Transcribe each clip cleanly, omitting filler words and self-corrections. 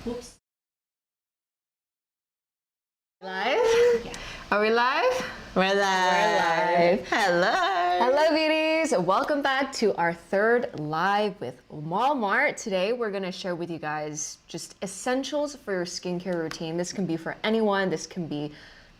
Whoops. Live? Yeah. Are we live? We're live. Hello. Hello, beauties. Welcome back to our third live with Walmart. Today, we're going to share with you guys just essentials for your skincare routine. This can be for anyone. This can be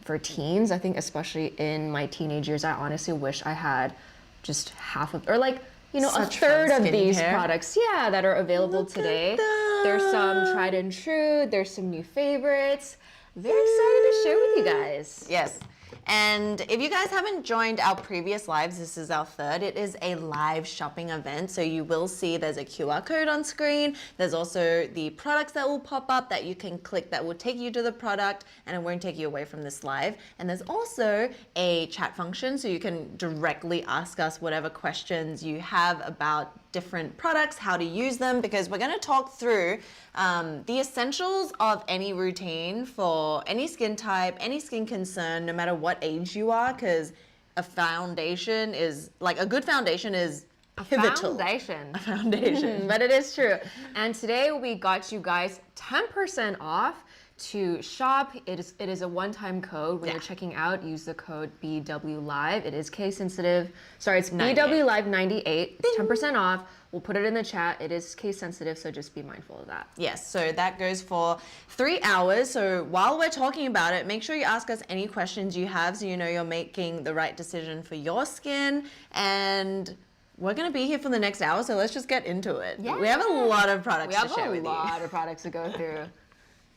for teens. I think especially in my teenage years, I honestly wish I had just half of, or like, a third of these products, that are available today. There's some tried and true. There's some new favorites. Very excited to share with you guys. Yes. And if you guys haven't joined our previous lives, this is our third. It is a live shopping event. So you will see there's a QR code on screen. There's also the products that will pop up that you can click that will take you to the product and it won't take you away from this live. And there's also a chat function so you can directly ask us whatever questions you have about different products, how to use them, because we're going to talk through the essentials of any routine for any skin type, any skin concern, no matter what age you are, because a foundation is, like a good foundation is pivotal. A foundation. But it is true. And today we got you guys 10% off to shop. It is a one-time code. When you're checking out, use the code BWLive. It is case sensitive. Sorry, it's BWLive 98. It's 10% off. We'll put it in the chat. It is case sensitive, so just be mindful of that. Yes, so that goes for 3 hours. So while we're talking about it, make sure you ask us any questions you have so you know you're making the right decision for your skin. And we're going to be here for the next hour, so let's just get into it. Yeah. We have a lot of products to share with you. We have a lot of products to go through.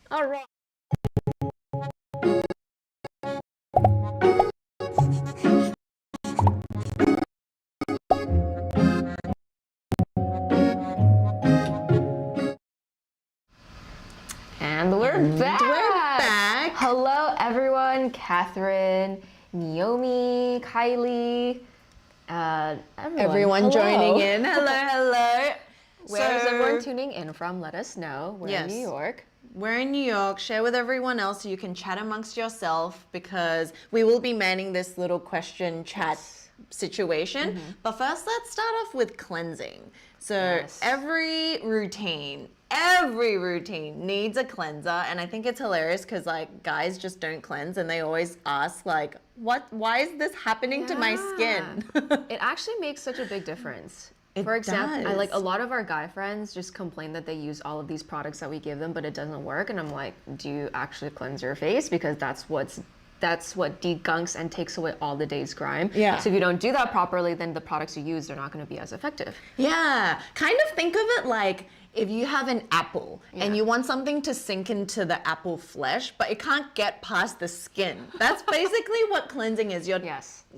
All right. And we're back. Hello, everyone. Catherine, Naomi, Kylie, everyone joining in. Hello. Where is everyone tuning in from? Let us know. We're in New York. We're in New York. Share with everyone else so you can chat amongst yourself, because we will be manning this little question chat situation. But first, let's start off with cleansing. So every routine needs a cleanser, and I think it's hilarious because like guys just don't cleanse and they always ask like, why is this happening to my skin? It actually makes such a big difference. For example, like a lot of our guy friends just complain that they use all of these products that we give them, but it doesn't work. And I'm like, do you actually cleanse your face? Because that's what degunks and takes away all the day's grime. Yeah. So if you don't do that properly, then the products you use, they're not going to be as effective. Yeah. Kind of think of it like if you have an apple and you want something to sink into the apple flesh, but it can't get past the skin. That's basically what cleansing is. You're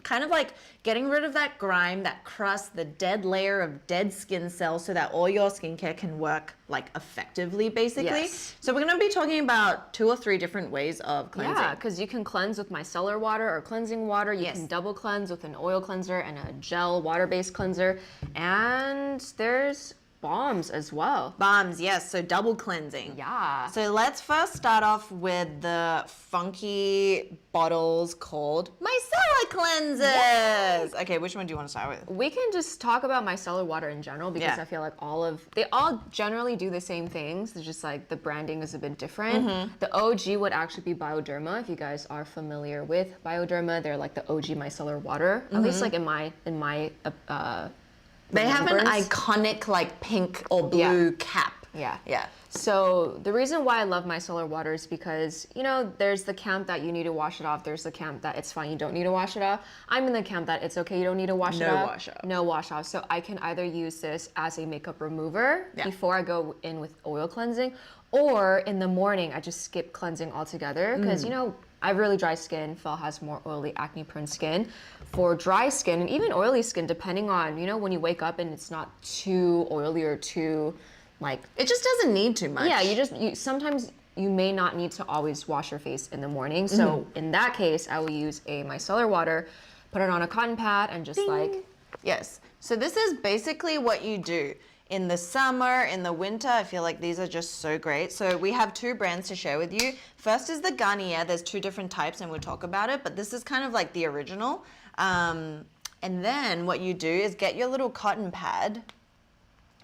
kind of like getting rid of that grime, that crust, the dead layer of dead skin cells so that all your skincare can work like effectively, basically. Yes. So we're going to be talking about 2 or 3 different ways of cleansing. Yeah, because you can cleanse with micellar water or cleansing water. You can double cleanse with an oil cleanser and a gel water-based cleanser. And there's balms as well. Balms, yes. So double cleansing. Yeah. So let's first start off with the funky bottles called Micellar cleansers. Yes. Okay, which one do you want to start with? We can just talk about micellar water in general because I feel like they all generally do the same things. It's just like the branding is a bit different. The OG would actually be Bioderma. If you guys are familiar with Bioderma, they're like the OG micellar water. At least like in my they have an iconic like pink or blue cap. Yeah. So the reason why I love micellar water is because, there's the camp that you need to wash it off. There's the camp that it's fine, you don't need to wash it off. I'm in the camp that it's okay, you don't need to wash it off. No wash off. So I can either use this as a makeup remover before I go in with oil cleansing, or in the morning I just skip cleansing altogether because, I have really dry skin. Phil has more oily, acne-prone skin. For dry skin and even oily skin, depending on, when you wake up and it's not too oily or too, like... It just doesn't need too much. Yeah, sometimes you may not need to always wash your face in the morning. So in that case, I will use a micellar water, put it on a cotton pad, and just Yes. So this is basically what you do. In the summer, in the winter, I feel like these are just so great. So we have 2 brands to share with you. First is the Garnier. There's 2 different types and we'll talk about it, but this is kind of like the original. And then what you do is get your little cotton pad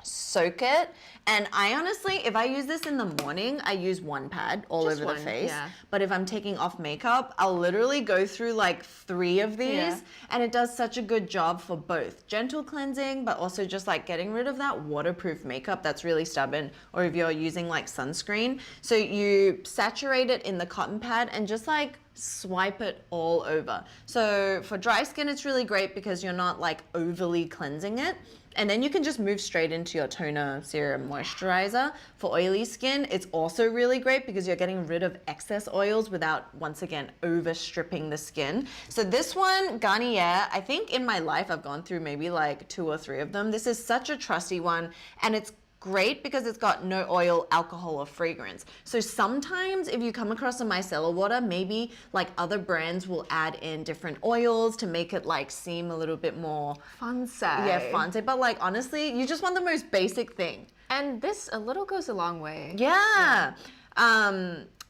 soak it. And I honestly, if I use this in the morning, I use one pad all Just over the one, face. yeah. But if I'm taking off makeup, I'll literally go through like 3 of these. Yeah. And it does such a good job for both gentle cleansing, but also just like getting rid of that waterproof makeup that's really stubborn, or if you're using like sunscreen. So you saturate it in the cotton pad and just like swipe it all over. So for dry skin, it's really great because you're not like overly cleansing it. And then you can just move straight into your toner, serum, moisturizer. For oily skin, it's also really great because you're getting rid of excess oils without, once again, overstripping the skin. So this one, Garnier, I think in my life I've gone through maybe like 2 or 3 of them. This is such a trusty one, and it's great because it's got no oil, alcohol, or fragrance. So sometimes if you come across a micellar water, maybe like other brands will add in different oils to make it like seem a little bit more fancy. Yeah, fancy. But like honestly, you just want the most basic thing. And this a little goes a long way. Yeah.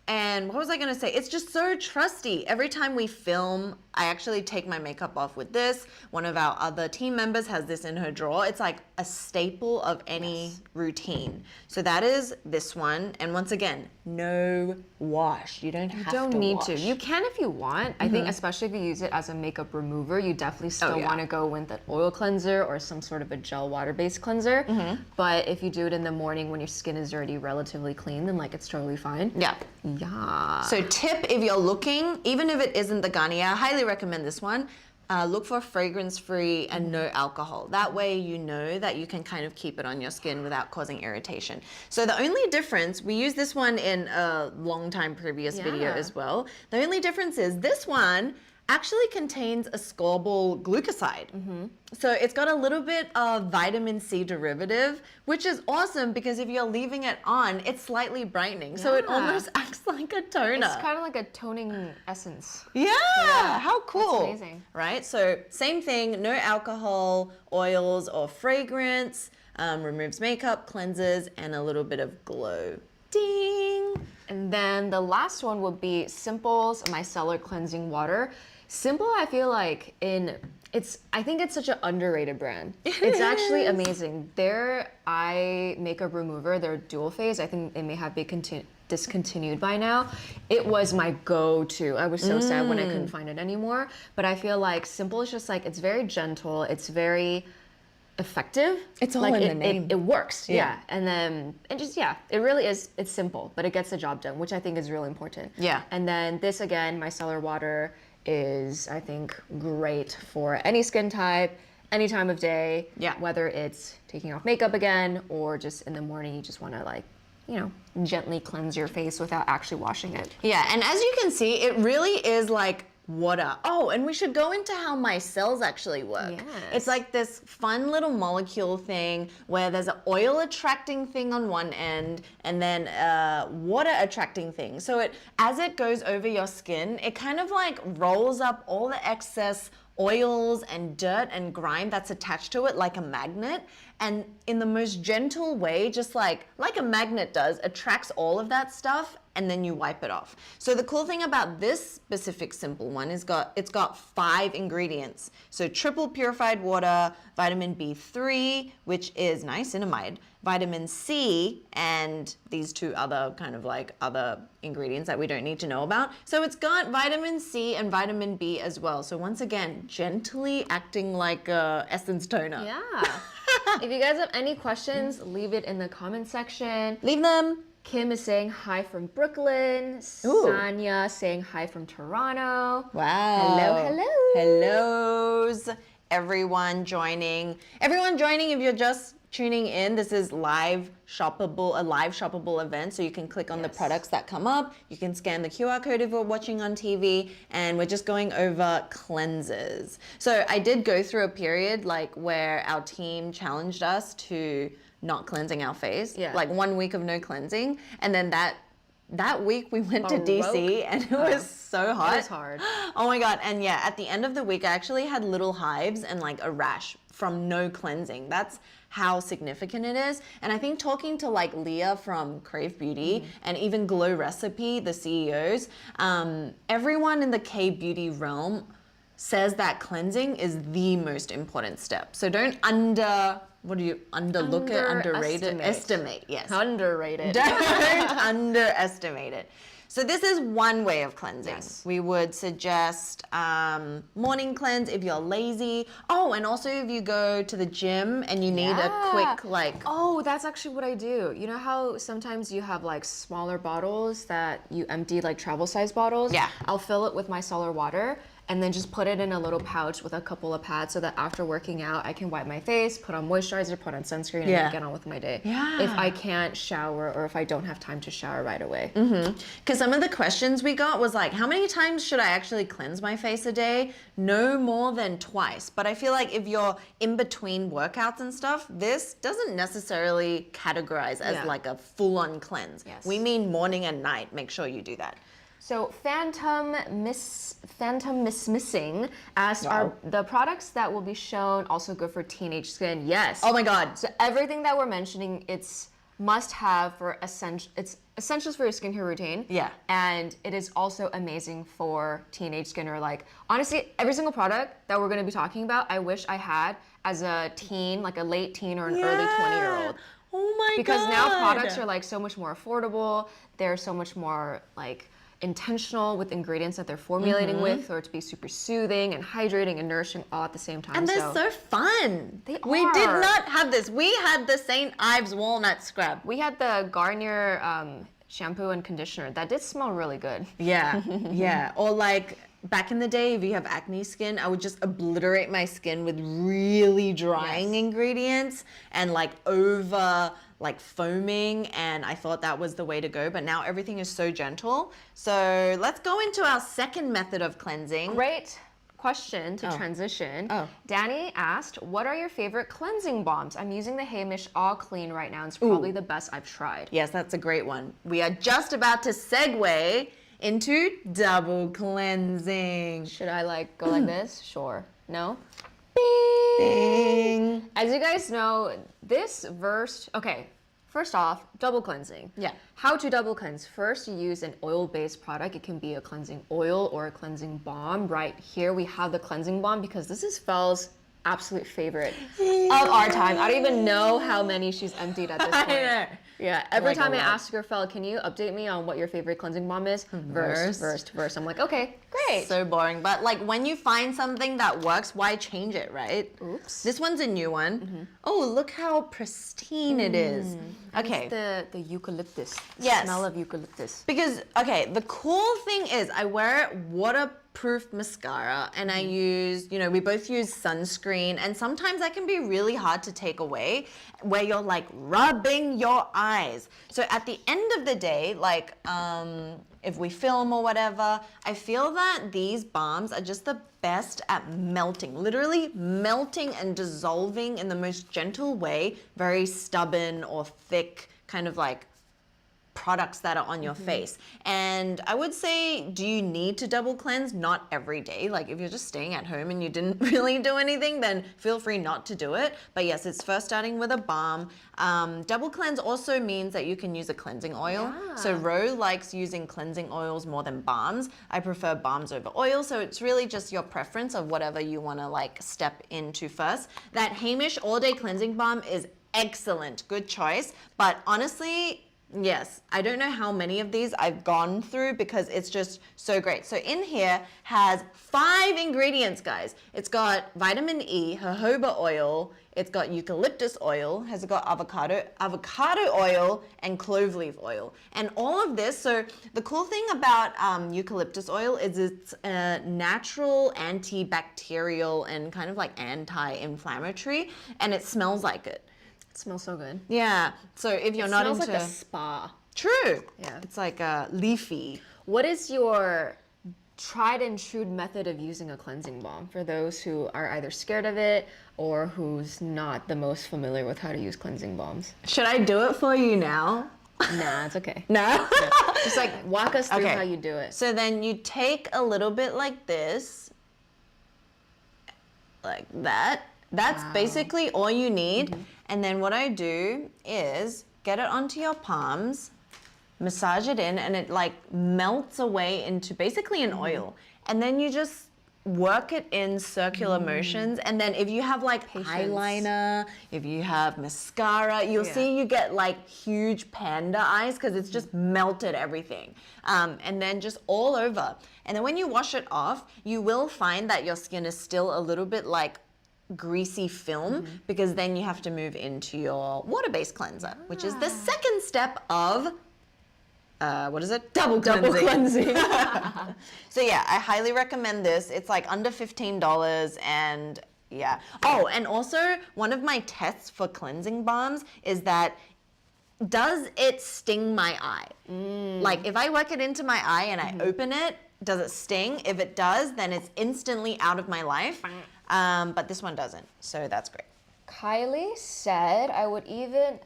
And what was I gonna say? It's just so trusty. Every time we film, I actually take my makeup off with this. One of our other team members has this in her drawer. It's like a staple of any routine. So that is this one. And once again, no wash. You don't have to Don't need wash. to. You can if you want. I think especially if you use it as a makeup remover, you definitely still yeah. want to go with an oil cleanser or some sort of a gel water-based cleanser. But if you do it in the morning when your skin is already relatively clean, then like it's totally fine. Yeah. Yeah. So tip, if you're looking, even if it isn't the Garnier, I highly recommend this one. Look for fragrance-free and no alcohol. That way you know that you can kind of keep it on your skin without causing irritation. So the only difference, we used this one in a long time previous video Yeah. as well. The only difference is this one actually contains ascorbyl glucoside. So it's got a little bit of vitamin C derivative, which is awesome because if you're leaving it on, it's slightly brightening. So it Yeah. almost acts like a toner. It's kind of like a toning essence. Yeah, how cool. That's amazing. Right? So same thing, no alcohol, oils, or fragrance, removes makeup, cleanses, and a little bit of glow. Ding! And then the last one would be Simple's Micellar Cleansing Water. Simple, I feel like I think it's such an underrated brand. It's actually amazing. Their eye makeup remover, their dual phase, I think it may have been discontinued by now. It was my go-to. I was so sad when I couldn't find it anymore. But I feel like Simple is just like, it's very gentle, it's very effective. It's all like in the name. It works, Yeah. yeah. And then, it really is, it's simple, but it gets the job done, which I think is really important. Yeah. And then this again, micellar water is, I think, great for any skin type, any time of day. Yeah. Whether it's taking off makeup again or just in the morning, you just want to like, gently cleanse your face without actually washing it. Yeah, and as you can see, it really is like water. Oh, and we should go into how micelles actually work. Yes. It's like this fun little molecule thing where there's an oil attracting thing on one end and then a water attracting thing. So as it goes over your skin, it kind of like rolls up all the excess oils and dirt and grime that's attached to it like a magnet, and in the most gentle way, just like a magnet does, attracts all of that stuff, and then you wipe it off. So the cool thing about this specific Simple one is it's got 5 ingredients. So triple purified water, vitamin B3, which is niacinamide, vitamin C, and these 2 other kind of like other ingredients that we don't need to know about. So it's got vitamin C and vitamin B as well. So once again, gently acting like a essence toner. Yeah. If you guys have any questions, leave it in the comment section. Leave them. Kim is saying hi from Brooklyn. Ooh. Sanya saying hi from Toronto. Wow. Hello. Hellos. Everyone joining. Everyone joining, if you're just tuning in, this is a live shoppable event. So you can click on the products that come up. You can scan the QR code if you're watching on TV. And we're just going over cleansers. So I did go through a period like where our team challenged us to not cleansing our face. Yeah. Like 1 week of no cleansing. And then that week we went to DC and it was so hot. It was hard. Oh my God. And yeah, at the end of the week, I actually had little hives and like a rash from no cleansing. That's how significant it is. And I think talking to like Leah from Crave Beauty and even Glow Recipe, the CEOs, everyone in the K-beauty realm says that cleansing is the most important step. So don't what do you, underlook it, underrate it? Estimate, yes. Underrated. Don't underestimate it. So this is one way of cleansing. Yes. We would suggest morning cleanse if you're lazy. Oh, and also if you go to the gym and you need a quick like... Oh, that's actually what I do. You know how sometimes you have like smaller bottles that you empty, like travel size bottles? Yeah. I'll fill it with micellar water and then just put it in a little pouch with a couple of pads so that after working out, I can wipe my face, put on moisturizer, put on sunscreen, and then get on with my day. Yeah. If I can't shower or if I don't have time to shower right away. Because some of the questions we got was like, how many times should I actually cleanse my face a day? No more than twice. But I feel like if you're in between workouts and stuff, this doesn't necessarily categorize as like a full-on cleanse. Yes. We mean morning and night. Make sure you do that. So Phantom Miss Missing asked, are the products that will be shown also good for teenage skin? Yes. Oh my God. So everything that we're mentioning, it's must have for it's essentials for your skincare routine. Yeah. And it is also amazing for teenage skin, or like, honestly, every single product that we're gonna be talking about, I wish I had as a teen, like a late teen or an early 20-year-old. Oh my God. Because now products are like so much more affordable. They're so much more like intentional with ingredients that they're formulating with, or to be super soothing and hydrating and nourishing all at the same time. And they're so fun. We are. did not have this. We had the St. Ives walnut scrub. We had the Garnier shampoo and conditioner that did smell really good. Yeah, yeah. Or like back in the day, if you have acne skin, I would just obliterate my skin with really drying ingredients and like over like foaming, and I thought that was the way to go, but now everything is so gentle. So let's go into our second method of cleansing. Great question to transition. Danny asked, what are your favorite cleansing balms? I'm using the Heimish All Clean right now. It's probably the best I've tried. Yes, that's a great one. We are just about to segue into double cleansing. Should I like go like this? Sure. No? Bing. As you guys know, this verse, okay, first off, double cleansing. Yeah. How to double cleanse. First, you use an oil-based product. It can be a cleansing oil or a cleansing balm. Right here, we have the cleansing balm because this is Fel's absolute favorite of our time. I don't even know how many she's emptied at this point. I know. Yeah, every Like time a I lot. ask her, Fel, can you update me on what your favorite cleansing balm is? Verse. I'm like, okay, great. So boring. But like when you find something that works, why change it, right? Oops. This one's a new one. Oh, look how pristine it is. Okay. It's the eucalyptus. The Yes. smell of eucalyptus. Because, okay, the cool thing is I wear waterproof mascara and I use, you know, we both use sunscreen, and sometimes that can be really hard to take away where you're like rubbing your eyes. So at the end of the day, like if we film or whatever, I feel that these balms are just the best at melting, literally melting and dissolving in the most gentle way, very stubborn or thick kind of like products that are on your face. And I would say, do you need to double cleanse? Not every day. Like if you're just staying at home and you didn't really do anything, then feel free not to do it. But yes, it's first starting with a balm. Double cleanse also means that you can use a cleansing oil. Yeah. So Ro likes using cleansing oils more than balms. I prefer balms over oil. So it's really just your preference of whatever you want to like step into first. That Heimish All Day Cleansing Balm is excellent. Good choice. But honestly, yes, I don't know how many of these I've gone through because it's just so great. So in here has 5 ingredients, guys. It's got vitamin E, jojoba oil, it's got eucalyptus oil, has got avocado oil, and clove leaf oil. And all of this, so the cool thing about eucalyptus oil is it's a natural antibacterial and kind of like anti-inflammatory, and it smells like it. It smells so good. Yeah. So if you're not Smells into like a spa. True. Yeah. It's like leafy. What is your tried and true method of using a cleansing balm for those who are either scared of it or who's not the most familiar with how to use cleansing balms? Should I do it for you now? Nah, it's okay. No? Just like walk us through Okay. how you do it. So then you take a little bit like this. Like that. That's basically all you need. And then what I do is get it onto your palms, massage it in, and it like melts away into basically an oil. And then you just work it in circular motions, and then if you have like eyeliner, if you have mascara, you'll see you get like huge panda eyes because it's just melted everything, and then just all over. And then when you wash it off, you will find that your skin is still a little bit like greasy film, because then you have to move into your water-based cleanser, which is the second step of what is it? Double cleansing. So yeah, I highly recommend this. It's like under $15, and yeah. Oh, and also one of my tests for cleansing balms is that, does it sting my eye? Like if I work it into my eye and I open it, does it sting? If it does, then it's instantly out of my life. But this one doesn't, so that's great. Kylie said I would even,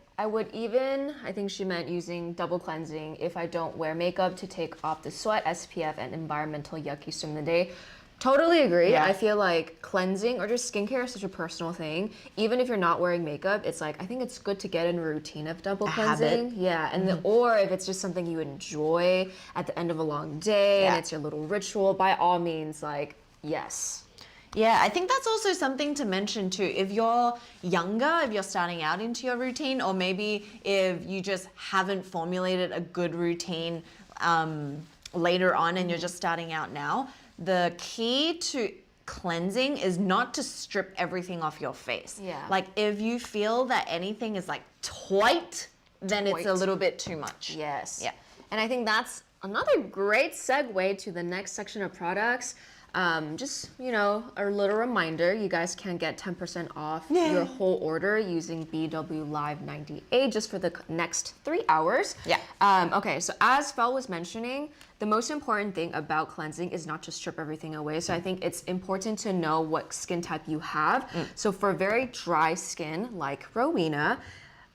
I think she meant using double cleansing if I don't wear makeup to take off the sweat, SPF, and environmental yuckies from the day. Totally agree. I feel like cleansing or just skincare is such a personal thing. Even if you're not wearing makeup, it's like, I think it's good to get in a routine of double cleansing. Yeah, and or if it's just something you enjoy at the end of a long day and it's your little ritual, by all means, like, yes. Yeah, I think that's also something to mention too. If you're younger, if you're starting out into your routine, or maybe if you just haven't formulated a good routine later on and you're just starting out now, the key to cleansing is not to strip everything off your face. Yeah. Like if you feel that anything is like tight, then it's a little bit too much. Yes. Yeah. And I think that's another great segue to the next section of products. Just, you know, a little reminder, you guys can get 10% off your whole order using BW Live 98 just for the next 3 hours. Yeah. Okay, so as Fel was mentioning, the most important thing about cleansing is not to strip everything away. So I think it's important to know what skin type you have. So for very dry skin, like Rowena,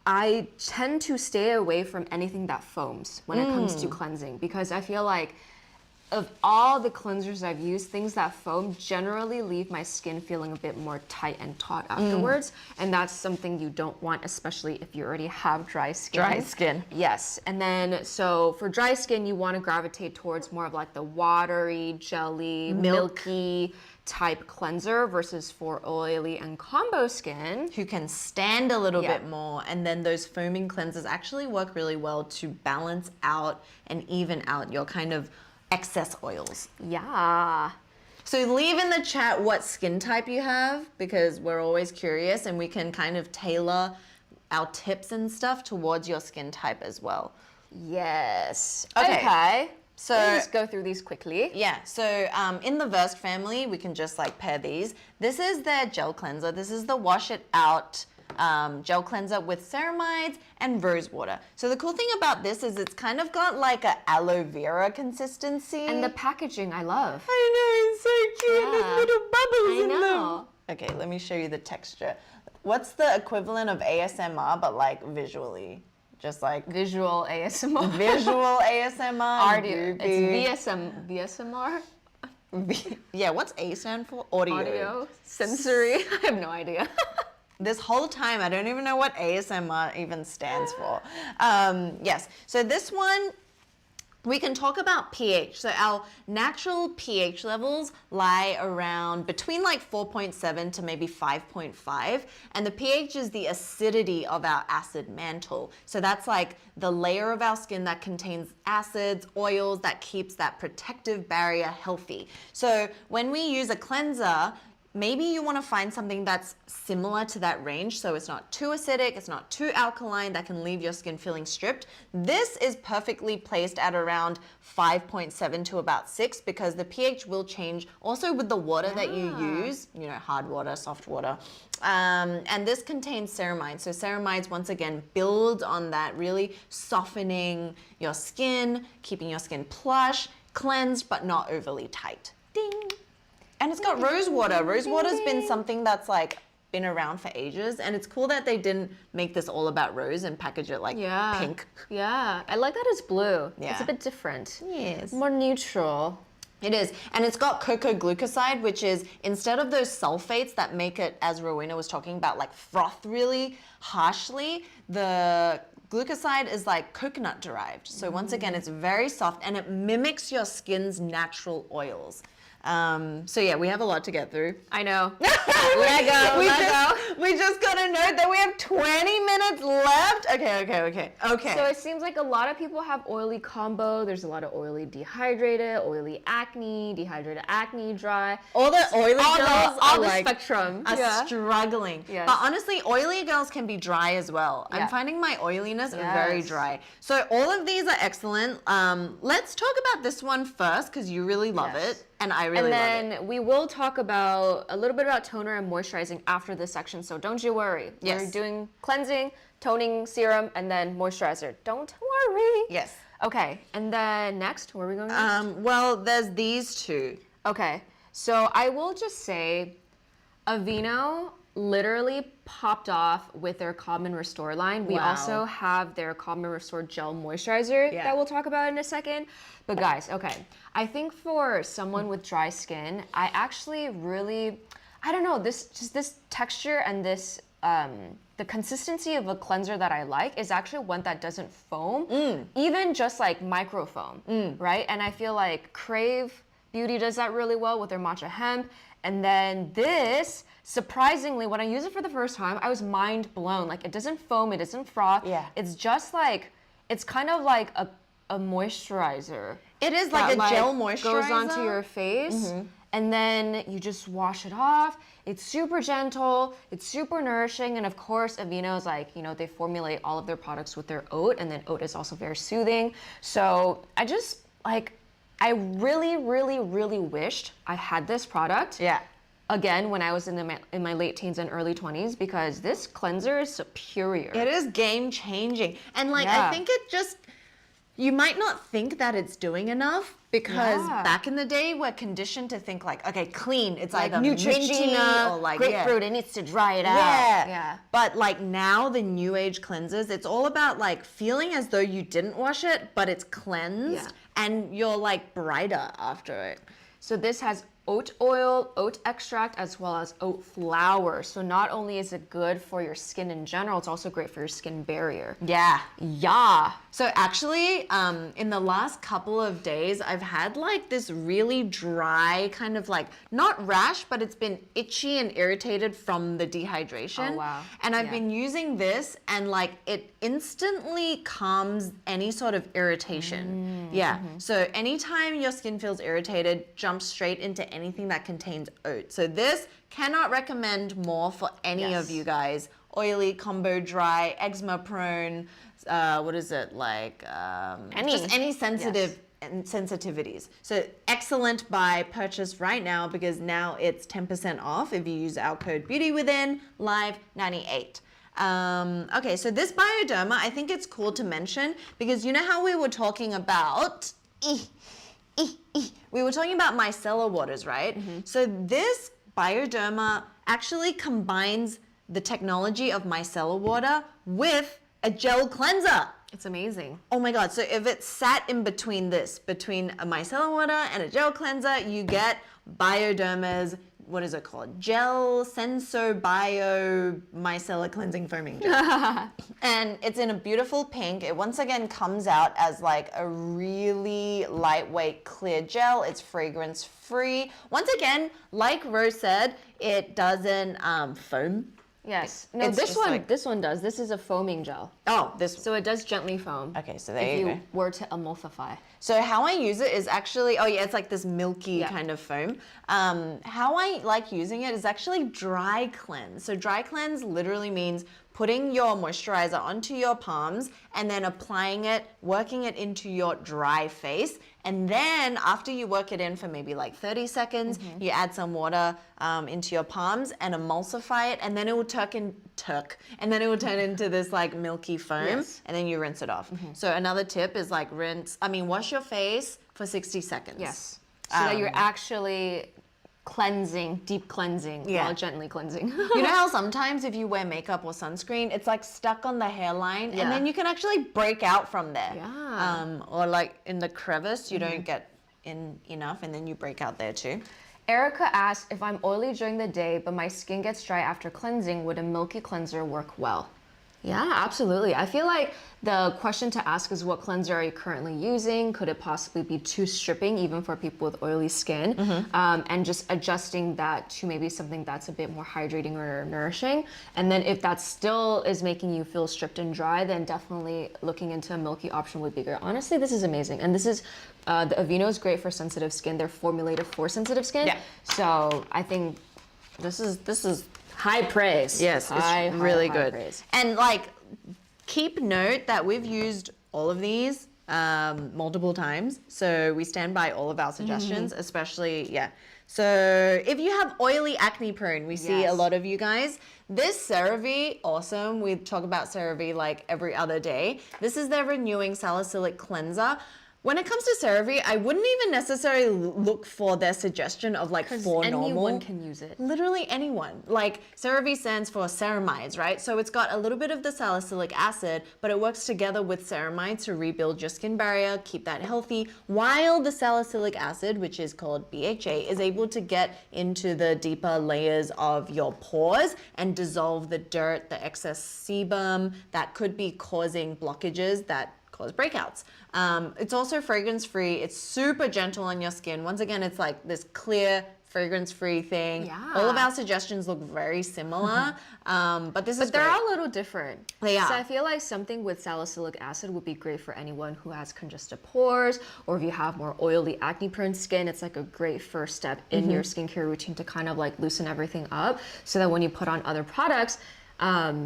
I tend to stay away from anything that foams when it comes to cleansing, because I feel like of all the cleansers I've used, things that foam generally leave my skin feeling a bit more tight and taut afterwards. And that's something you don't want, especially if you already have dry skin. Dry skin. Yes. And then, so for dry skin, you want to gravitate towards more of like the watery, jelly, milky type cleanser versus for oily and combo skin, who can stand a little bit more, and then those foaming cleansers actually work really well to balance out and even out your kind of excess oils. Yeah. So leave in the chat what skin type you have, because we're always curious and we can kind of tailor our tips and stuff towards your skin type as well. Yes. Okay. So let's go through these quickly. Yeah, so in the Versed family, we can just like pair these. This is their gel cleanser. This is the Wash It Out gel cleanser with ceramides and rose water. So the cool thing about this is it's kind of got like a aloe vera consistency. And the packaging I love. I know, it's so cute. There's little bubbles in them. I Okay, let me show you the texture. What's the equivalent of ASMR, but like visually? Just like visual ASMR. Visual ASMR. Audio. It's VSMR. Yeah, what's A stand for? Audio. Sensory. I have no idea. This whole time, I don't even know what ASMR even stands for. Yes, so this one, we can talk about pH. So our natural pH levels lie around between like 4.7 to maybe 5.5. And the pH is the acidity of our acid mantle. So that's like the layer of our skin that contains acids, oils, that keeps that protective barrier healthy. So when we use a cleanser, maybe you want to find something that's similar to that range, so it's not too acidic, it's not too alkaline, that can leave your skin feeling stripped. This is perfectly placed at around 5.7 to about 6, because the pH will change also with the water that you use, you know, hard water, soft water. And this contains ceramides. So ceramides, once again, build on that, really softening your skin, keeping your skin plush, cleansed, but not overly tight. Ding! And it's got rose water. Rose water's been something that's like been around for ages, and it's cool that they didn't make this all about rose and package it like pink. Yeah, I like that it's blue. Yeah. It's a bit different. Yes. More neutral. It is. And it's got cocoa glucoside, which is, instead of those sulfates that make it, as Rowena was talking about, like froth really harshly, the glucoside is like coconut derived. So once again, it's very soft and it mimics your skin's natural oils. So yeah, we have a lot to get through. I know. Lego. We just got a note that we have 20 minutes left. Okay. So it seems like a lot of people have oily combo. There's a lot of oily dehydrated, oily acne, dehydrated acne, dry. All the oily girls all the spectrum are struggling. Yes. But honestly, oily girls can be dry as well. Yeah. I'm finding my oiliness very dry. So all of these are excellent. Let's talk about this one first because you really love it. And I really love it. And then we will talk about a little bit about toner and moisturizing after this section. So don't you worry. Yes. We're doing cleansing, toning, serum, and then moisturizer. Don't worry. Yes. Okay. And then next, where are we going next? Well, there's these two. Okay. So I will just say Aveeno literally popped off with their Calm and Restore line. We also have their Calm and Restore Gel Moisturizer that we'll talk about in a second. But guys, okay, I think for someone with dry skin, I actually really, I don't know, this texture and this, the consistency of a cleanser that I like is actually one that doesn't foam, even just like micro foam, right? And I feel like Crave Beauty does that really well with their matcha hemp. And then this, surprisingly, when I used it for the first time, I was mind blown. Like, it doesn't foam, it doesn't froth. Yeah. It's just like, it's kind of like a moisturizer. It is like a gel moisturizer. Goes onto your face, and then you just wash it off. It's super gentle, it's super nourishing, and of course, Aveeno is like, you know, they formulate all of their products with their oat, and then oat is also very soothing. So I just, like, I really, really, really wished I had this product. Yeah. Again, when I was in my late teens and early 20s, because this cleanser is superior. It is game changing. And like, I think it just, you might not think that it's doing enough because back in the day, we're conditioned to think like, okay, clean. It's like either Neutrogena or like grapefruit. It needs to dry it out. Yeah. But like now, the new age cleansers, it's all about like feeling as though you didn't wash it, but it's cleansed and you're like brighter after it. So this has oat oil, oat extract, as well as oat flour. So not only is it good for your skin in general, it's also great for your skin barrier. Yeah. Yeah. So actually, in the last couple of days, I've had like this really dry kind of like, not rash, but it's been itchy and irritated from the dehydration. Oh, wow. And I've been using this and like it instantly calms any sort of irritation. So anytime your skin feels irritated, jump straight into anything that contains oat. So this cannot recommend more for any of you guys. Oily, combo, dry, eczema prone, what is it like? Just any sensitive sensitivities. So excellent buy, purchase right now because now it's 10% off if you use our code BEAUTYWITHIN LIVE98. Okay, so this Bioderma, I think it's cool to mention because you know how we were talking about we were talking about micellar waters, right? So this Bioderma actually combines the technology of micellar water with a gel cleanser. It's amazing. Oh my God, so if it's sat in between this, between a micellar water and a gel cleanser, you get Bioderma's, what is it called? Gel Senso Bio Micellar Cleansing Foaming Gel. And it's in a beautiful pink. It once again comes out as like a really lightweight clear gel. It's fragrance free. Once again, like Rose said, it doesn't foam. Yes. No, It's this just like- this one does. This is a foaming gel. Oh, this. So it does gently foam. Okay, so there if you you go. were to emulsify. So how I use it is actually, oh yeah, it's like this milky kind of foam. How I like using it is actually dry cleanse. So dry cleanse literally means putting your moisturizer onto your palms and then applying it, working it into your dry face. And then after you work it in for maybe like 30 seconds, you add some water into your palms and emulsify it, and then it will and then it will turn into this like milky foam, and then you rinse it off. So another tip is like wash your face for 60 seconds. Yes. So that you're actually cleansing, deep cleansing, while gently cleansing. You know how sometimes if you wear makeup or sunscreen, it's like stuck on the hairline, and then you can actually break out from there. Yeah. Or like in the crevice, you don't get in enough, and then you break out there too. Erica asked, if I'm oily during the day, but my skin gets dry after cleansing, would a milky cleanser work well? Yeah, absolutely. I feel like the question to ask is what cleanser are you currently using? Could it possibly be too stripping even for people with oily skin? And just adjusting that to maybe something that's a bit more hydrating or nourishing. And then if that still is making you feel stripped and dry, then definitely looking into a milky option would be good. Honestly, this is amazing. And this is, the Aveeno is great for sensitive skin. They're formulated for sensitive skin. Yeah. So I think this is high praise. Yes, high, it's really high good. praise. And like, keep note that we've used all of these multiple times. So we stand by all of our suggestions, especially, yeah. So if you have oily acne prone, we see a lot of you guys. This CeraVe, awesome. We talk about CeraVe like every other day. This is their renewing salicylic cleanser. When it comes to CeraVe, I wouldn't even necessarily look for their suggestion of like for normal. Anyone can use it. Literally anyone. Like CeraVe stands for ceramides, right? So it's got a little bit of the salicylic acid, but it works together with ceramides to rebuild your skin barrier, keep that healthy, while the salicylic acid, which is called BHA, is able to get into the deeper layers of your pores and dissolve the dirt, the excess sebum that could be causing blockages that cause breakouts. It's also fragrance free. It's super gentle on your skin. Once again, it's like this clear fragrance-free thing. Yeah. All of our suggestions look very similar, but this is But they're great. all a little different. They are. So I feel like something with salicylic acid would be great for anyone who has congested pores, or if you have more oily acne-prone skin, it's like a great first step in your skincare routine to kind of like loosen everything up, so that when you put on other products,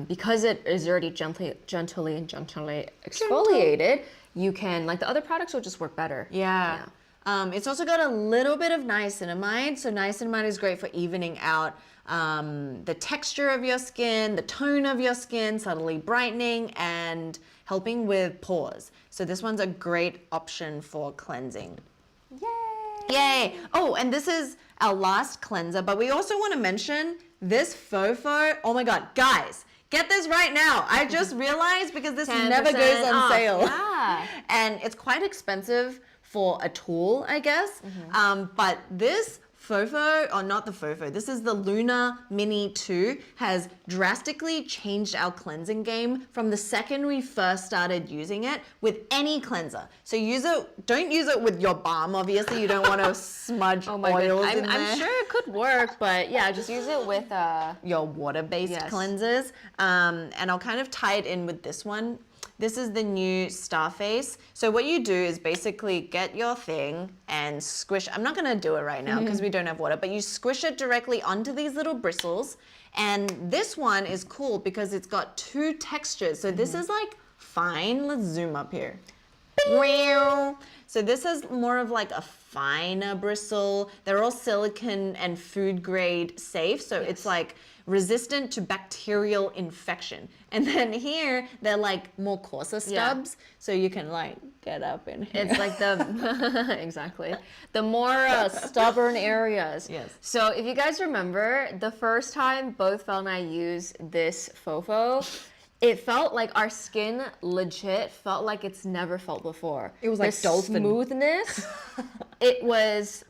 because it is already gently exfoliated, you can, like the other products will just work better. Yeah. It's also got a little bit of niacinamide. So niacinamide is great for evening out the texture of your skin, the tone of your skin, subtly brightening and helping with pores. So this one's a great option for cleansing. Yay! Yay! Oh, and this is our last cleanser, but we also want to mention this Fofo. Oh my God, guys, get this right now. I just realized because this never goes on off. sale. Yeah. And it's quite expensive for a tool, I guess. But this Fofo, or not the Fofo, this is the Luna Mini 2, has drastically changed our cleansing game from the second we first started using it with any cleanser. So use it, don't use it with your balm, obviously. You don't want to smudge oils in there. I'm sure it could work, but yeah, just use it with your water-based cleansers. And I'll kind of tie it in with this one. This is the new Starface. So what you do is basically get your thing and squish. I'm not going to do it right now because we don't have water, but you squish it directly onto these little bristles. And this one is cool because it's got two textures. So this is like fine. Let's zoom up here. So this is more of like a finer bristle. They're all silicone and food grade safe. So it's like resistant to bacterial infection. And then here, they're like more coarser stubs. So you can like get up in here. It's like the, exactly, the more stubborn areas. Yes. So if you guys remember, the first time both Fel and I used this Fofo, it felt like our skin legit felt like it's never felt before. It was like the dolphin. Smoothness, it was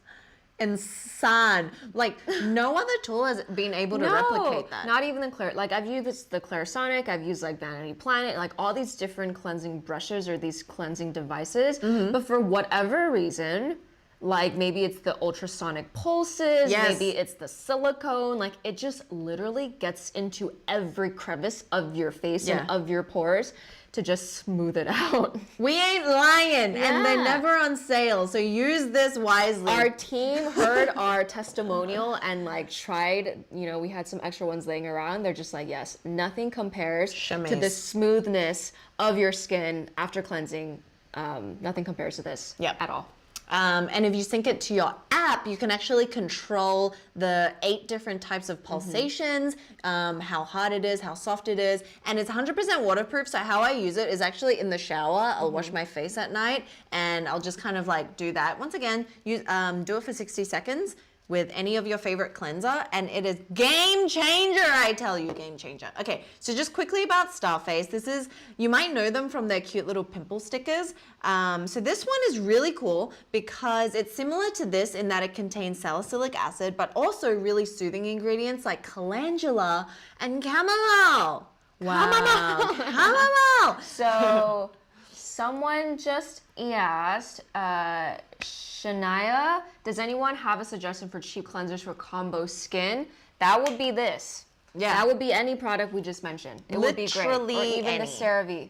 insane. Like no other tool has been able to replicate that. Not even like I've used the Clarisonic, I've used like Vanity Planet, like all these different cleansing brushes or these cleansing devices. But for whatever reason, like maybe it's the ultrasonic pulses, maybe it's the silicone, like it just literally gets into every crevice of your face and of your pores to just smooth it out. We ain't lying, and they're never on sale, so use this wisely. Our team heard our testimonial and like tried, you know, we had some extra ones laying around. They're just like, yes, nothing compares to the smoothness of your skin after cleansing. Nothing compares to this at all. And if you sync it to your app, you can actually control the 8 different types of pulsations, how hard it is, how soft it is, and it's 100% waterproof. So how I use it is actually in the shower. I'll wash my face at night, and I'll just kind of like do that. Once again, use, do it for 60 seconds with any of your favorite cleanser, and it is game changer, I tell you, game changer. Okay, so just quickly about Starface. This is, you might know them from their cute little pimple stickers. So this one is really cool because it's similar to this in that it contains salicylic acid, but also really soothing ingredients like calendula and chamomile. Wow. Chamomile. So someone just asked, Shania, does anyone have a suggestion for cheap cleansers for combo skin? That would be this. Yeah. That would be any product we just mentioned. It would be great. Or even any. the CeraVe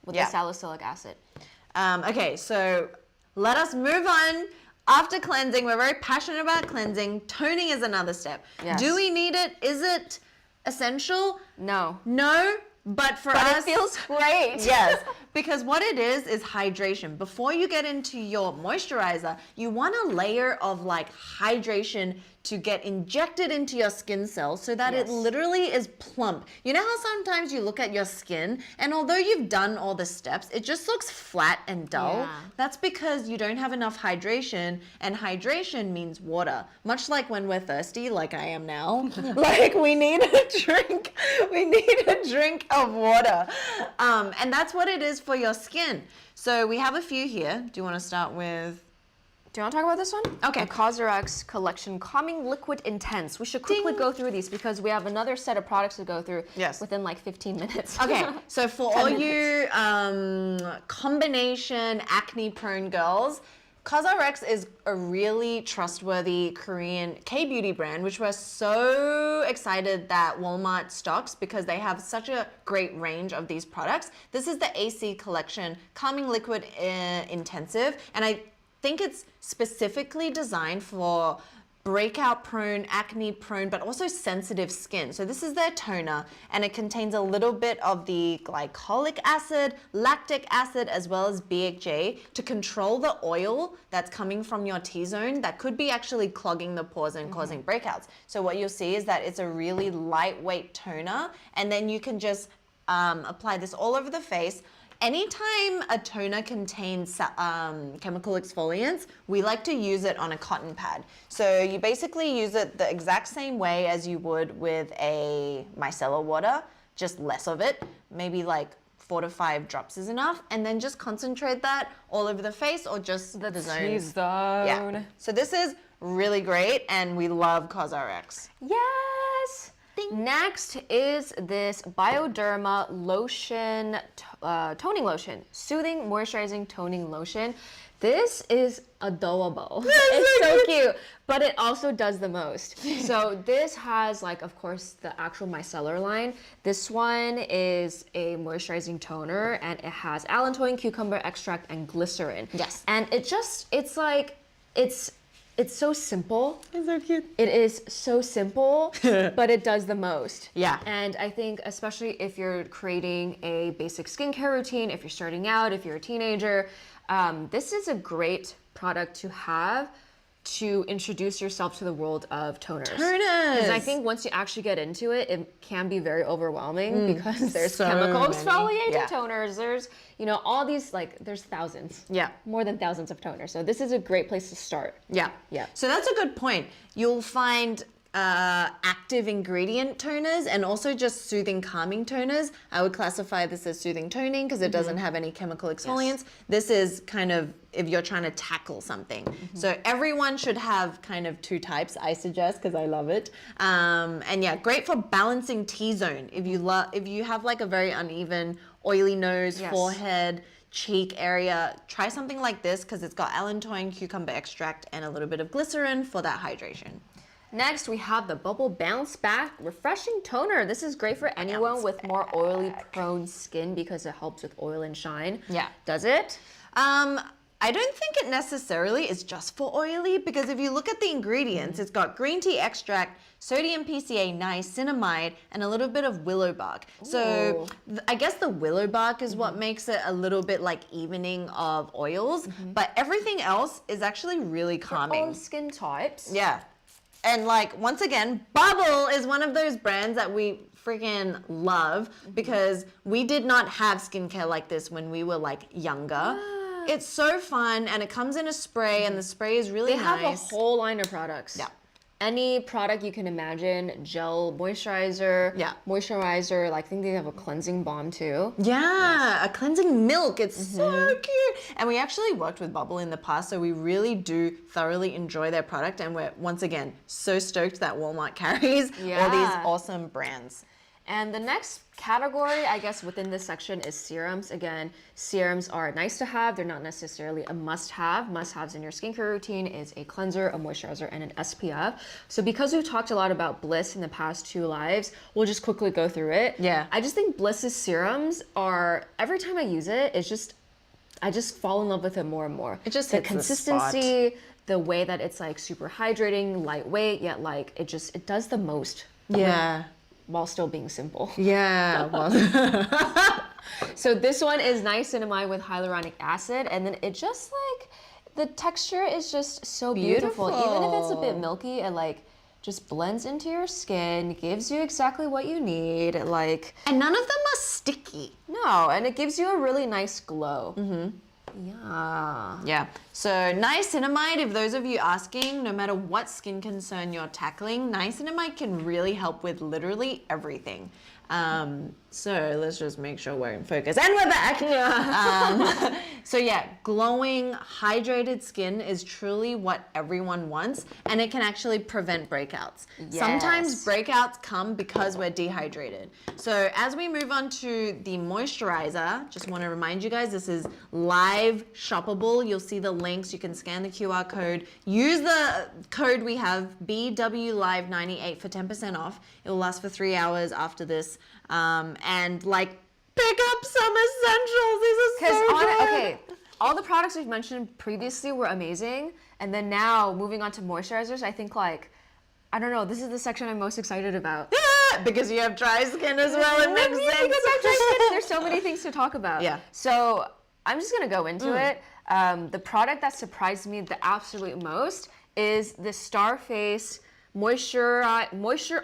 with the salicylic acid. Okay, so let us move on. After cleansing, we're very passionate about cleansing. Toning is another step. Yes. Do we need it? Is it essential? No. No, but for us... But it feels great. Yes, because what it is hydration. Before you get into your moisturizer, you want a layer of like hydration to get injected into your skin cells so that it literally is plump. You know how sometimes you look at your skin and although you've done all the steps, it just looks flat and dull? Yeah. That's because you don't have enough hydration, and hydration means water. Much like when we're thirsty, like I am now, like we need a drink. We need a drink of water. And that's what it is for your skin. So we have a few here. Do you want to start with... Do you want to talk about this one? Okay. The CosRX Collection Calming Liquid Intense. We should quickly go through these because we have another set of products to go through within like 15 minutes. Okay, so for all you combination acne-prone girls, CosRX is a really trustworthy Korean K-beauty brand, which we're so excited that Walmart stocks because they have such a great range of these products. This is the AC Collection Calming Liquid Intensive, and I think it's specifically designed for breakout prone, acne prone, but also sensitive skin. So this is their toner, and it contains a little bit of the glycolic acid, lactic acid, as well as BHA to control the oil that's coming from your T-zone that could be actually clogging the pores and causing breakouts. So what you'll see is that it's a really lightweight toner, and then you can just apply this all over the face. Anytime a toner contains chemical exfoliants, we like to use it on a cotton pad. So you basically use it the exact same way as you would with a micellar water, just less of it. Maybe like 4 to 5 drops is enough, and then just concentrate that all over the face or just the zone. T-zone. Yeah. So this is really great, and we love CosRX. Yes! Next is this Bioderma lotion, toning lotion, soothing, moisturizing, toning lotion. This is adorable. It's so cute, but it also does the most. So this has like, of course, the actual micellar line. This one is a moisturizing toner, and it has allantoin, cucumber extract, and glycerin. Yes. And it's so simple. It's so cute. It is so simple, but it does the most. Yeah. And I think especially if you're creating a basic skincare routine, if you're starting out, if you're a teenager, this is a great product to have to introduce yourself to the world of toners. Because I think once you actually get into it, it can be very overwhelming because there's so chemical many. exfoliating toners. There's, all these, there's thousands. Yeah. More than thousands of toners. So this is a great place to start. Yeah. Yeah. So that's a good point. You'll find active ingredient toners and also just soothing calming toners. I would classify this as soothing toning because it doesn't have any chemical exfoliants. Yes. This is kind of if you're trying to tackle something. So everyone should have kind of 2 types, I suggest, because I love it. And yeah, great for balancing T-zone. If you have like a very uneven, oily nose, forehead, cheek area, try something like this because it's got allantoin, cucumber extract, and a little bit of glycerin for that hydration. Next, we have the Bubble Bounce Back Refreshing Toner. This is great for anyone with more oily prone skin because it helps with oil and shine. Yeah. Does it? I don't think it necessarily is just for oily because if you look at the ingredients, it's got green tea extract, sodium PCA, niacinamide, and a little bit of willow bark. So I guess the willow bark is what makes it a little bit like evening of oils, but everything else is actually really calming. For all skin types. Yeah. And like, once again, Bubble is one of those brands that we freaking love because we did not have skincare like this when we were like younger. It's so fun, and it comes in a spray, and the spray is really nice. They have a whole line of products. Yeah. Any product you can imagine, gel moisturizer, moisturizer, I think they have a cleansing balm too. Yeah, a cleansing milk. It's so cute. And we actually worked with Bubble in the past, so we really do thoroughly enjoy their product, and we're, once again, so stoked that Walmart carries all these awesome brands. And the next category, I guess, within this section is serums. Again, serums are nice to have. They're not necessarily a must-have. Must-haves in your skincare routine is a cleanser, a moisturizer, and an SPF. So because we've talked a lot about Bliss in the past 2 lives, we'll just quickly go through it. Yeah. I just think Bliss's serums are, every time I use it, I just fall in love with it more and more. It just the hits consistency, the way that it's like super hydrating, lightweight, yet like it does the most. Yeah. While still being simple. Yeah. Well. So this one is niacinamide with hyaluronic acid, and then it just like, the texture is just so beautiful. Even if it's a bit milky, it like just blends into your skin, gives you exactly what you need. Like, And none of them are sticky. no, and it gives you a really nice glow. Yeah. Yeah. So niacinamide, if those of you asking, no matter what skin concern you're tackling, niacinamide can really help with literally everything. So let's just make sure we're in focus. And we're back. Yeah. So yeah, glowing, hydrated skin is truly what everyone wants, and it can actually prevent breakouts. Yes. Sometimes breakouts come because we're dehydrated. So as we move on to the moisturizer, just want to remind you guys, this is live shoppable. You'll see the links. You can scan the QR code. Use the code we have, BWLive98 for 10% off. It will last for 3 hours after this. And like, pick up some essentials. These are so good. Okay, all the products we've mentioned previously were amazing, and then now moving on to moisturizers, I think like, I don't know, this is the section I'm most excited about. Yeah, because you have dry skin as well. It makes sense. Because I have dry skin, there's so many things to talk about. Yeah. So I'm just gonna go into it. The product that surprised me the absolute most is the Starface Moisture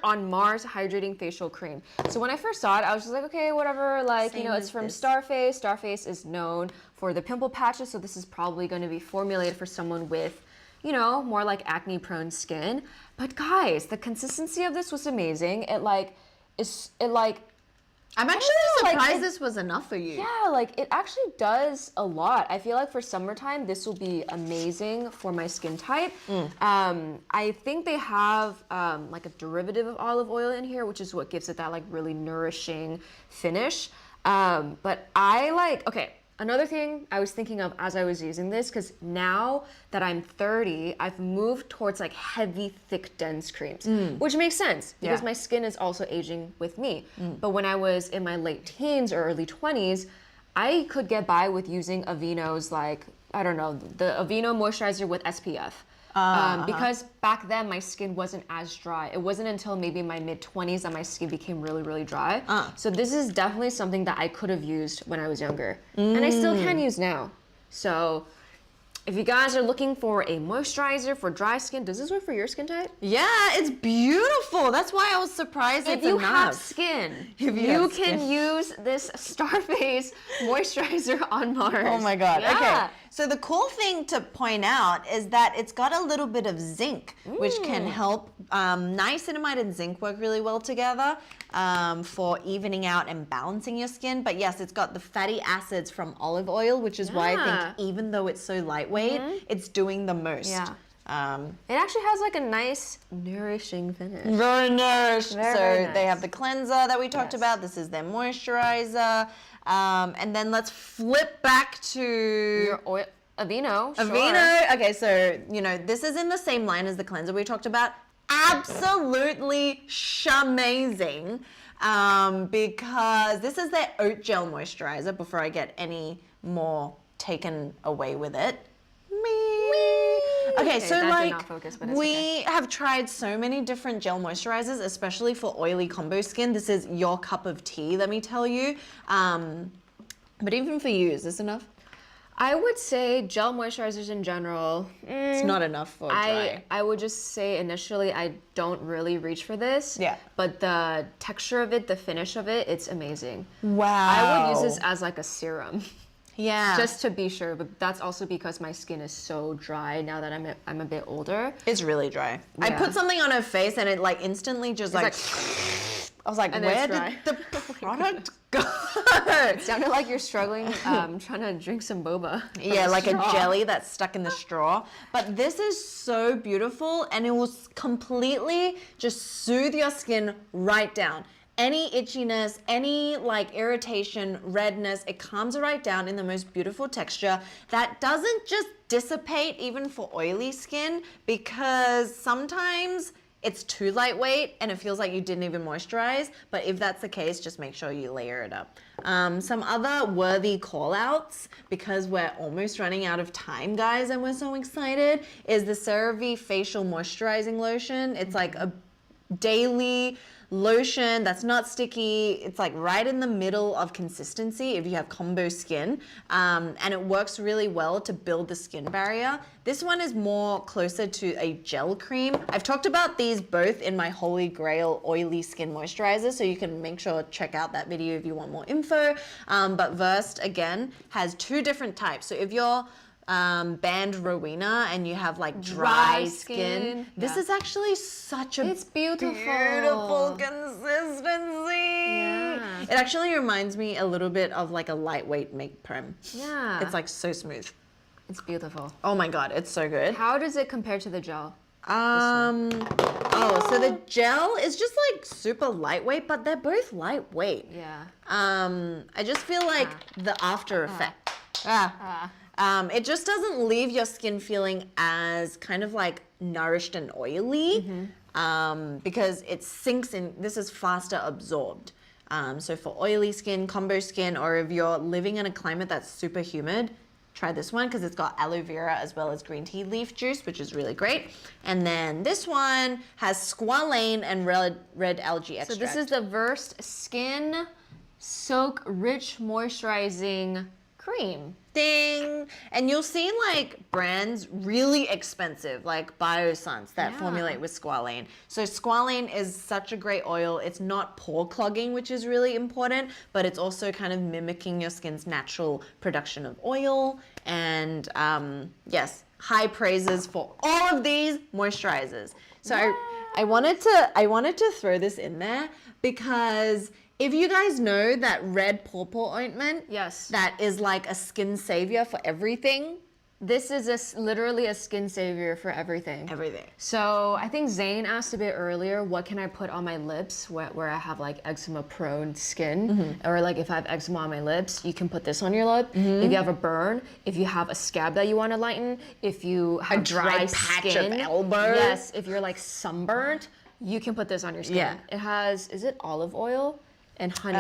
on Mars Hydrating Facial Cream. So when I first saw it, I was just like, okay, whatever, like, you know, it's from Starface. Starface is known for the pimple patches, so this is probably going to be formulated for someone with, you know, more like acne-prone skin. But guys, the consistency of this was amazing. I'm actually surprised this was enough for you. Yeah, like it actually does a lot. I feel like for summertime, this will be amazing for my skin type. I think they have like a derivative of olive oil in here, which is what gives it that like really nourishing finish. But I like, okay, another thing I was thinking of as I was using this, because now that I'm 30, I've moved towards like heavy, thick, dense creams, which makes sense because my skin is also aging with me. But when I was in my late teens or early 20s, I could get by with using Aveeno's like, I don't know, the Aveeno moisturizer with SPF. Because back then my skin wasn't as dry. It wasn't until maybe my mid-20s that my skin became really, really dry. So this is definitely something that I could have used when I was younger. And I still can use now. So if you guys are looking for a moisturizer for dry skin, does this work for your skin type? Yeah, it's beautiful. That's why I was surprised If it's you enough. have skin, you can use this Starface moisturizer on Mars. Oh my God. Yeah. Okay. So the cool thing to point out is that it's got a little bit of zinc, which can help. Niacinamide and zinc work really well together for evening out and balancing your skin. But yes, it's got the fatty acids from olive oil, which is why I think even though it's so lightweight, it's doing the most. Yeah. It actually has like a nice nourishing finish. Very nourished. Very They nice. have the cleanser that we talked about. This is their moisturizer. And then let's flip back to Your oil, Aveeno. Sure. Aveeno. Okay, so you know this is in the same line as the cleanser we talked about. Absolutely shamazing, because this is their oat gel moisturizer. Before I get any more taken away with it. Okay, so that did like not focus, but it's we have tried so many different gel moisturizers, especially for oily combo skin. This is your cup of tea, let me tell you. But even for you, is this enough? I would say gel moisturizers in general. It's not enough for dry. I would just say initially I don't really reach for this. Yeah. But the texture of it, the finish of it, it's amazing. Wow. I would use this as like a serum. Yeah. Just to be sure, but that's also because my skin is so dry now that I'm a bit older. It's really dry. I Yeah. put something on her face and it like instantly just like I was like, And then where it's did dry. the product go? It sounded like you're struggling trying to drink some boba. Yeah, like straw. a jelly that's stuck in the straw. But this is so beautiful and it will completely just soothe your skin right down. any itchiness, any like irritation, redness, it calms it right down in the most beautiful texture that doesn't just dissipate even for oily skin, because sometimes it's too lightweight and it feels like you didn't even moisturize. But if that's the case, just make sure you layer it up. Some other worthy call outs, because we're almost running out of time, guys, and we're so excited, is the CeraVe Facial Moisturizing Lotion. It's like a daily lotion that's not sticky. It's like right in the middle of consistency if you have combo skin, and it works really well to build the skin barrier. This one is more closer to a gel cream. I've talked about these both in my Holy Grail oily skin moisturizer, so you can make sure to check out that video if you want more info. But Versed, again, has two different types. So if you're band Rowena and you have like dry skin. This is actually such a beautiful consistency. Yeah. It actually reminds me a little bit of like a lightweight make prem. Yeah. It's like so smooth. It's beautiful. Oh my god, it's so good. How does it compare to the gel? So the gel is just like super lightweight, but they're both lightweight. Yeah. I just feel like the after effect. It just doesn't leave your skin feeling as kind of like nourished and oily, because it sinks in. This is faster absorbed. So for oily skin, combo skin, or if you're living in a climate that's super humid, try this one because it's got aloe vera as well as green tea leaf juice, which is really great. And then this one has squalane and red algae extract. So this is the Versed Skin Soak Rich Moisturizing Cream. Ding! And you'll see like brands really expensive, like Biossance, that formulate with squalane. So squalane is such a great oil. It's not pore clogging, which is really important, but it's also kind of mimicking your skin's natural production of oil. And yes, high praises for all of these moisturizers. So I wanted to throw this in there because if you guys know that red pawpaw ointment, yes, that is like a skin savior for everything. This is literally a skin savior for everything. Everything. So I think Zane asked a bit earlier, what can I put on my lips where I have like eczema prone skin? Or like if I have eczema on my lips, you can put this on your lip. If you have a burn, if you have a scab that you want to lighten, if you have a dry patch skin, of elbow. yes, if you're like sunburnt, you can put this on your skin. Yeah. It has, is it olive oil? And honey.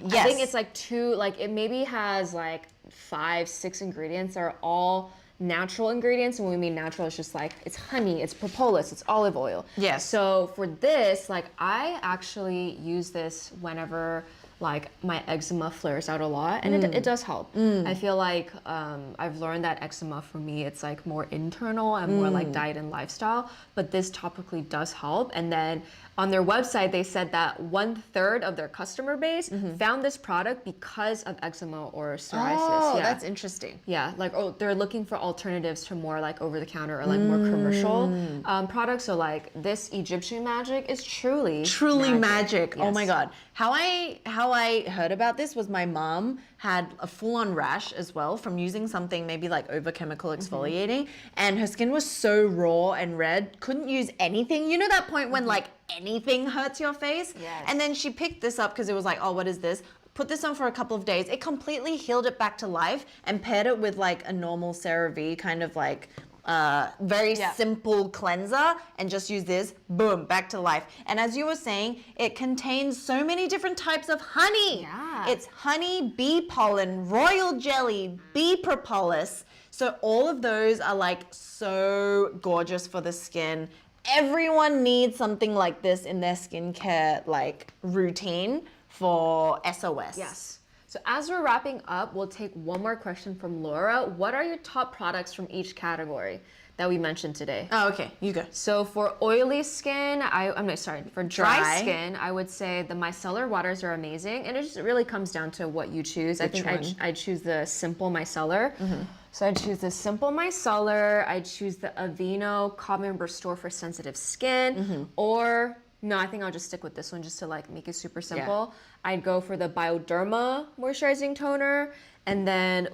Yes. I think it's like it maybe has like 5-6 ingredients that are all natural ingredients. And when we mean natural, it's just like, it's honey, it's propolis, it's olive oil. Yes. So for this, like I actually use this whenever like my eczema flares out a lot, and it does help. I feel like I've learned that eczema for me, it's like more internal and more like diet and lifestyle, but this topically does help. And then on their website, they said that 1/3 of their customer base found this product because of eczema or psoriasis. Oh, yeah. that's interesting. Yeah, like they're looking for alternatives to more like over the counter or like more commercial products. So like this Egyptian magic is truly magic. Yes. Oh my god. How I heard about this was my mom had a full-on rash as well from using something maybe like over chemical exfoliating, and her skin was so raw and red, couldn't use anything. You know that point when like anything hurts your face? Yes. And then she picked this up because it was like, oh, what is this? Put this on for a couple of days. It completely healed it back to life and paired it with like a normal CeraVe kind of like very simple cleanser, and just use this, boom, back to life. And as you were saying, it contains so many different types of honey. Yeah. It's honey, bee pollen, royal jelly, bee propolis. So all of those are like so gorgeous for the skin. Everyone needs something like this in their skincare like routine for SOS. Yes. So as we're wrapping up, we'll take one more question from Laura. What are your top products from each category that we mentioned today? Oh, okay, you go. So for oily skin, for dry skin, I would say the micellar waters are amazing, and it just really comes down to what you choose. I think I choose the simple micellar. So I choose the simple micellar. I choose the Aveeno Calm and Restore for sensitive skin, or no, I think I'll just stick with this one just to like make it super simple. I'd go for the Bioderma moisturizing toner, and then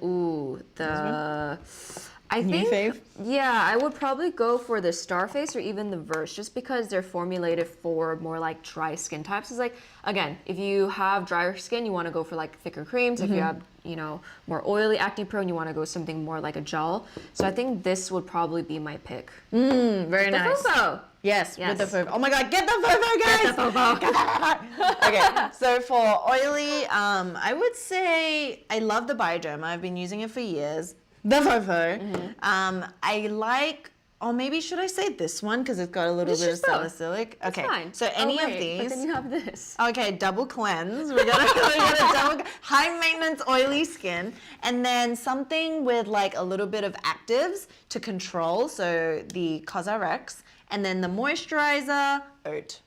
I New think, fave? yeah, I would probably go for the Starface or even the Verse, just because they're formulated for more like dry skin types. It's like, again, if you have drier skin, you want to go for like thicker creams. If you have, you know, more oily, acne prone, you want to go something more like a gel. So I think this would probably be my pick. Very nice. The Fofo. Yes, Yes. with the Fofo. Oh my God, get the Fofo, guys! Get the Fofo. Get the Fofo. Okay, so for oily, I would say I love the Bioderma. I've been using it for years. The Fofo. I like, or maybe should I say this one because it's got a little bit of salicylic. Okay, fine. so any of But these. then you have this. Okay, double cleanse. We gotta double high maintenance oily skin, and then something with like a little bit of actives to control. So the CosRX, and then the moisturizer, oat.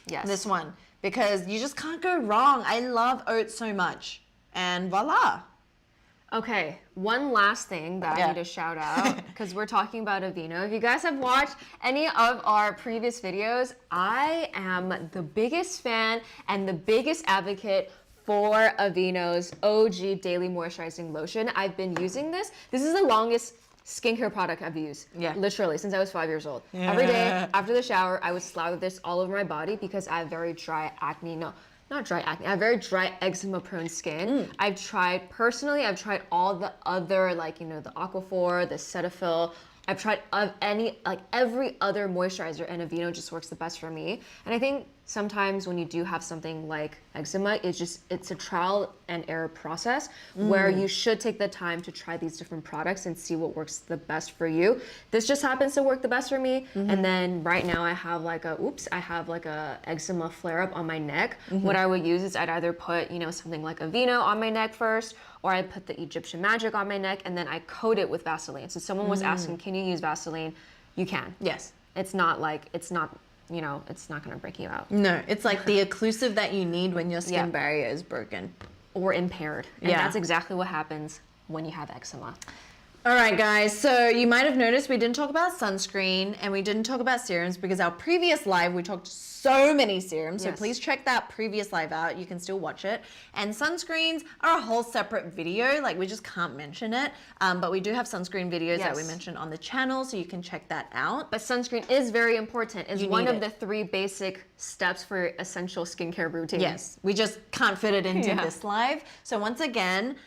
Yes. This one, because you just can't go wrong. I love oat so much, and voila. Okay, one last thing that I need to shout out, because we're talking about Aveeno. If you guys have watched any of our previous videos, I am the biggest fan and the biggest advocate for Aveeno's OG Daily Moisturizing Lotion. I've been using this. This is the longest skincare product I've used. Yeah. Literally, since I was 5 years old. Yeah. Every day after the shower, I would slather this all over my body because I have very dry acne. No, not dry acne. I have very dry eczema prone skin. I've tried all the other, like, you know, the Aquaphor, the Cetaphil. I've tried every other moisturizer, and Aveeno just works the best for me. And I think sometimes when you do have something like eczema, it's a trial and error process where you should take the time to try these different products and see what works the best for you. This just happens to work the best for me. And then right now I have like a eczema flare up on my neck. What I would use is I'd either put, you know, something like Aveeno on my neck first, or I put the Egyptian Magic on my neck, and then I coat it with Vaseline. So someone was asking, can you use Vaseline? You can. Yes. It's not, you know, it's not gonna break you out. No, it's like the occlusive that you need when your skin barrier is broken. Or impaired. And that's exactly what happens when you have eczema. All right, guys, so you might have noticed we didn't talk about sunscreen and we didn't talk about serums because our previous live, we talked so many serums. So please check that previous live out. You can still watch it. And sunscreens are a whole separate video. Like, we just can't mention it. But we do have sunscreen videos that we mentioned on the channel, so you can check that out. But sunscreen is very important. It's one of the 3 basic steps for your essential skincare routine. Yes, we just can't fit it into this live. So once again,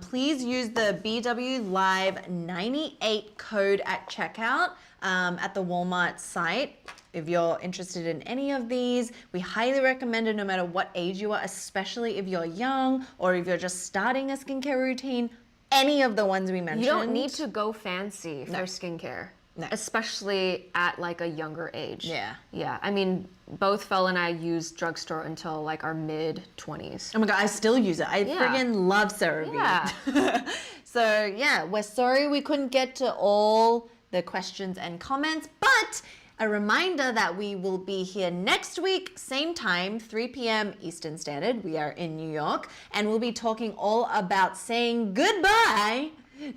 please use the BW Live 98 code at checkout at the Walmart site. If you're interested in any of these, we highly recommend it no matter what age you are, especially if you're young or if you're just starting a skincare routine. Any of the ones we mentioned. You don't need to go fancy for skincare. No. Especially at like a younger age. Yeah. Yeah. I mean, both Fel and I used drugstore until like our mid-20s. Oh my God, I still use it. I friggin' love CeraVe. Yeah. So yeah, we're sorry we couldn't get to all the questions and comments, but a reminder that we will be here next week, same time, 3 p.m. Eastern Standard. We are in New York, and we'll be talking all about saying goodbye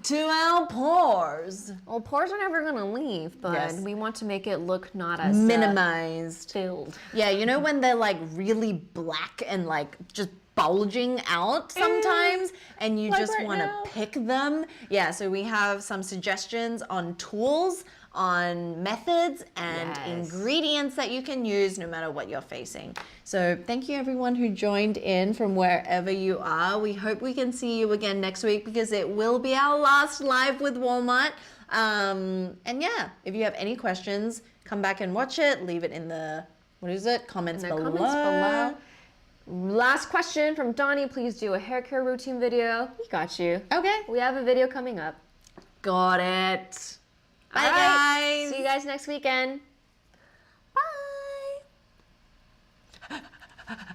to our pores. Well, pores are never gonna leave, but we want to make it look not as minimized, filled. Yeah, you know when they're like really black and like just bulging out sometimes, and you just want to pick them. Yeah, so we have some suggestions on tools, on methods and ingredients that you can use no matter what you're facing. So thank you everyone who joined in from wherever you are. We hope we can see you again next week because it will be our last live with Walmart. And yeah, if you have any questions, come back and watch it. Leave it in the, comments below. Last question from Donnie. Please do a hair care routine video. We got you. Okay. We have a video coming up. Got it. Bye, guys. See you guys next weekend. Bye.